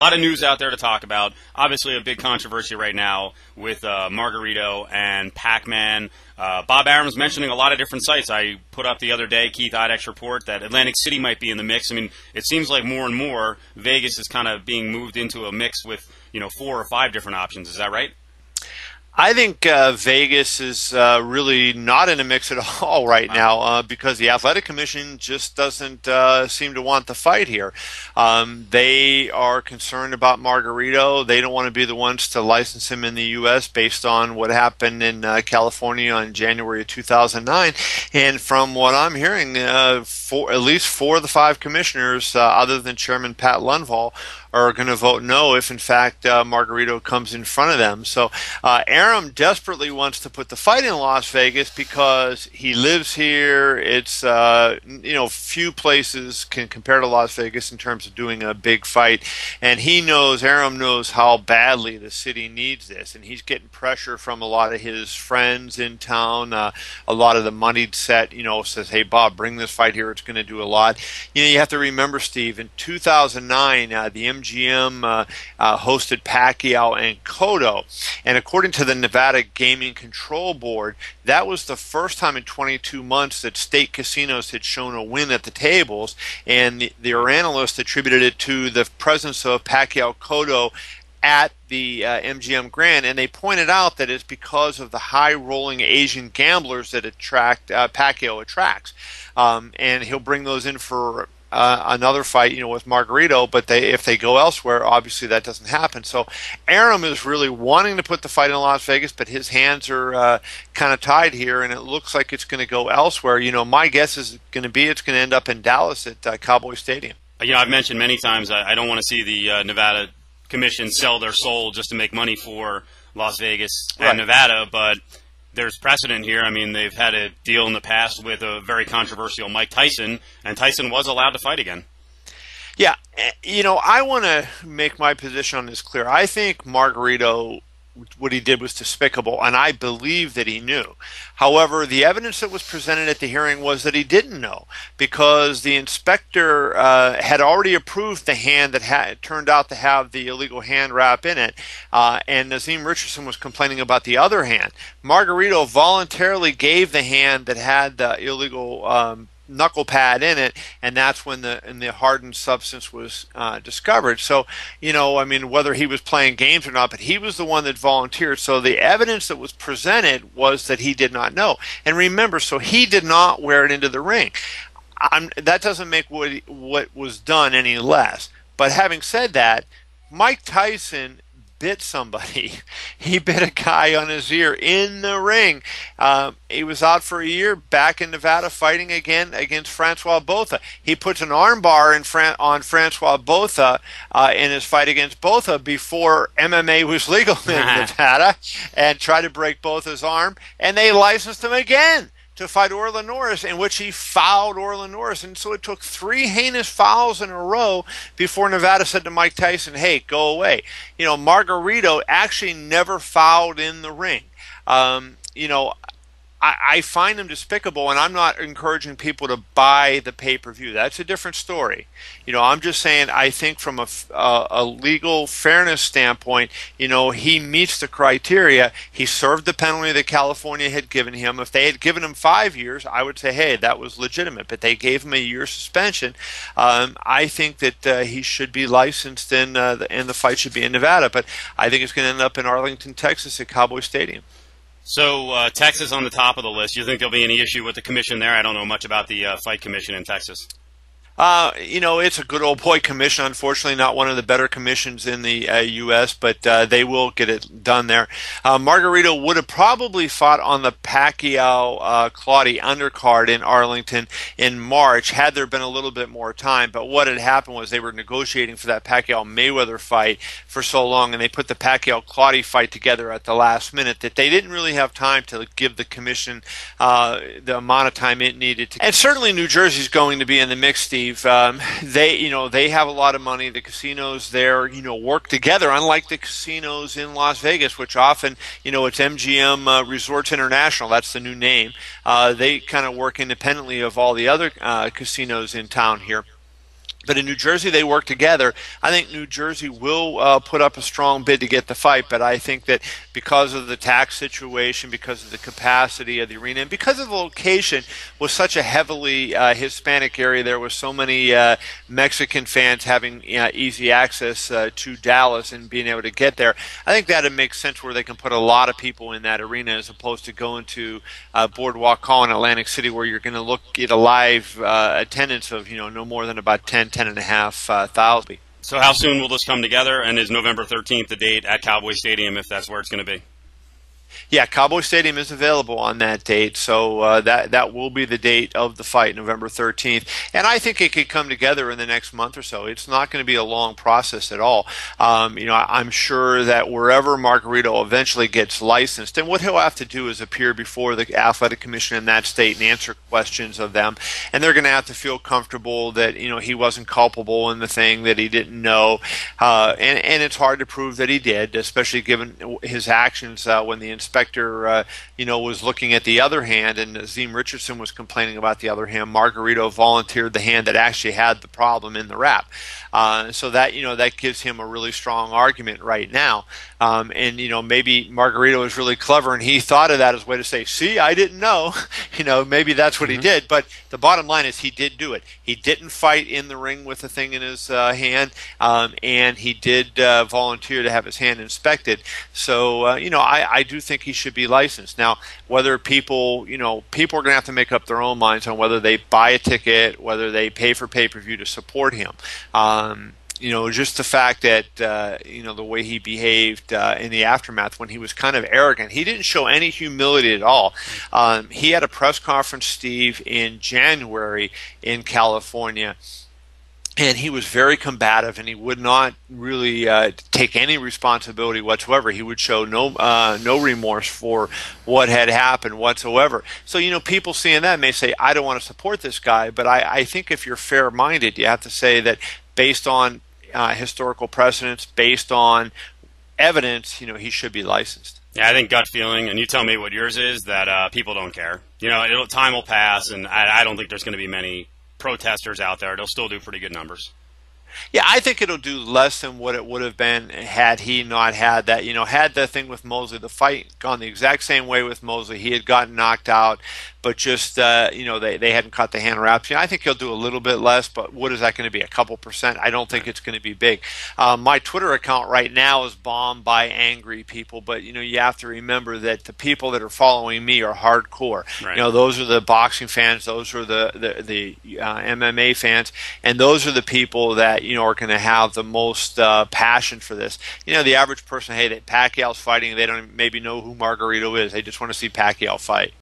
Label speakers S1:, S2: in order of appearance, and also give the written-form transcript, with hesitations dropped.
S1: A lot of news out there to talk about. Obviously, a big controversy right now with Margarito and Pacman. Bob Arum's mentioning a lot of different sites. I put up the other day, Keith Idek's report, that Atlantic City might be in the mix. I mean, it seems like more and more Vegas is kind of being moved into a mix with, 4 or 5 different options. Is that right?
S2: I think Vegas is really not in a mix at all right now because the Athletic Commission just doesn't seem to want the fight here. They are concerned about Margarito. They don't want to be the ones to license him in the U.S. based on what happened in California in January of 2009. And from what I'm hearing, at least 4 of the 5 commissioners, other than Chairman Pat Lundvall, are going to vote no if, in fact, Margarito comes in front of them. So Arum desperately wants to put the fight in Las Vegas because he lives here. It's, few places can compare to Las Vegas in terms of doing a big fight. And Arum knows how badly the city needs this. And he's getting pressure from a lot of his friends in town. A lot of the moneyed set, says, hey, Bob, bring this fight here. It's going to do a lot. You have to remember, Steve, in 2009, the MGM hosted Pacquiao and Cotto, and according to the Nevada Gaming Control Board, that was the first time in 22 months that state casinos had shown a win at the tables, and their analysts attributed it to the presence of Pacquiao-Cotto at the MGM Grand, and they pointed out that it's because of the high-rolling Asian gamblers that Pacquiao attracts, and he'll bring those in for another fight, with Margarito, but if they go elsewhere, obviously that doesn't happen. So Arum is really wanting to put the fight in Las Vegas, but his hands are kind of tied here, and it looks like it's going to go elsewhere. My guess is going to be it's going to end up in Dallas at Cowboy Stadium.
S1: I've mentioned many times I don't want to see the Nevada Commission sell their soul just to make money for Las Vegas and Nevada, but there's precedent here. I mean, they've had a deal in the past with a very controversial Mike Tyson, and Tyson was allowed to fight again.
S2: Yeah, I want to make my position on this clear. I think Margarito, what he did was despicable, and I believe that he knew. However, the evidence that was presented at the hearing was that he didn't know, because the inspector had already approved the hand that turned out to have the illegal hand wrap in it, and Nazim Richardson was complaining about the other hand. Margarito voluntarily gave the hand that had the illegal knuckle pad in it, and that's when the hardened substance was discovered. So, whether he was playing games or not, but he was the one that volunteered. So the evidence that was presented was that he did not know. And remember, so he did not wear it into the ring. That doesn't make what was done any less. But having said that, Mike Tyson bit somebody. He bit a guy on his ear in the ring. He was out for a year, back in Nevada, fighting again against Francois Botha. He puts an armbar on Francois Botha in his fight against Botha before MMA was legal in Nevada, and tried to break Botha's arm, and they licensed him again to fight Orlin Norris, in which he fouled Orlin Norris. And so it took 3 heinous fouls in a row before Nevada said to Mike Tyson, hey, go away. Margarito actually never fouled in the ring. I find him despicable, and I'm not encouraging people to buy the pay-per-view. That's a different story. I'm just saying I think from a legal fairness standpoint, he meets the criteria. He served the penalty that California had given him. If they had given him 5 years, I would say, hey, that was legitimate. But they gave him a year suspension. I think that he should be licensed, and the fight should be in Nevada. But I think it's going to end up in Arlington, Texas at Cowboy Stadium.
S1: So Texas on the top of the list. You think there'll be any issue with the commission there? I don't know much about the fight commission in Texas.
S2: It's a good old boy commission. Unfortunately, not one of the better commissions in the U.S., but they will get it done there. Margarito would have probably fought on the Pacquiao-Claude undercard in Arlington in March had there been a little bit more time. But what had happened was they were negotiating for that Pacquiao-Mayweather fight for so long, and they put the Pacquiao-Claude fight together at the last minute that they didn't really have time to give the commission the amount of time it needed to. And certainly New Jersey's going to be in the mix, Steve. They have a lot of money. The casinos there, work together, unlike the casinos in Las Vegas, which often, it's MGM Resorts International. That's the new name. They kind of work independently of all the other casinos in town here. But in New Jersey, they work together. I think New Jersey will put up a strong bid to get the fight, but I think that because of the tax situation, because of the capacity of the arena, and because of the location was such a heavily Hispanic area, there was so many Mexican fans having easy access to Dallas and being able to get there. I think that it makes sense where they can put a lot of people in that arena as opposed to going to Boardwalk Hall in Atlantic City, where you're going to look at a live attendance of no more than about 10,500.
S1: So how soon will this come together? And is November 13th the date at Cowboy Stadium, if that's where it's going to be?
S2: Yeah, Cowboy Stadium is available on that date, so that will be the date of the fight, November 13th. And I think it could come together in the next month or so. It's not going to be a long process at all. I'm sure that wherever Margarito eventually gets licensed, and what he'll have to do is appear before the athletic commission in that state and answer questions of them. And they're going to have to feel comfortable that he wasn't culpable in the thing, that he didn't know. And it's hard to prove that he did, especially given his actions when the inspector was looking at the other hand, and Azim Richardson was complaining about the other hand. Margarito volunteered the hand that actually had the problem in the wrap. So that gives him a really strong argument right now. And maybe Margarito was really clever and he thought of that as a way to say, see, I didn't know. Maybe that's what he did. But the bottom line is he did do it. He didn't fight in the ring with the thing in his hand, and he did volunteer to have his hand inspected. So, I do think he should be licensed. Now, whether people are going to have to make up their own minds on whether they buy a ticket, whether they pay for pay-per-view to support him. Just the fact that, the way he behaved in the aftermath when he was kind of arrogant. He didn't show any humility at all. He had a press conference, Steve, in January in California, and he was very combative, and he would not really take any responsibility whatsoever. He would show no remorse for what had happened whatsoever. So, people seeing that may say, I don't want to support this guy, but I think if you're fair-minded, you have to say that based on historical precedents, based on evidence, he should be licensed.
S1: Yeah, I think gut feeling, and you tell me what yours is, that people don't care. Time will pass, and I don't think there's going to be many protesters out there. They'll still do pretty good numbers.
S2: Yeah, I think it'll do less than what it would have been had he not had that. Had the thing with Mosley, the fight gone the exact same way with Mosley. He had gotten knocked out, but just, they hadn't cut the hand wraps. I think he'll do a little bit less, but what is that going to be, a couple percent? I don't think it's going to be big. My Twitter account right now is bombed by angry people, but, you have to remember that the people that are following me are hardcore.
S1: Right.
S2: Those are the boxing fans, those are the MMA fans, and those are the people that, are going to have the most passion for this. The average person, hey, that Pacquiao's fighting, they don't maybe know who Margarito is. They just want to see Pacquiao fight.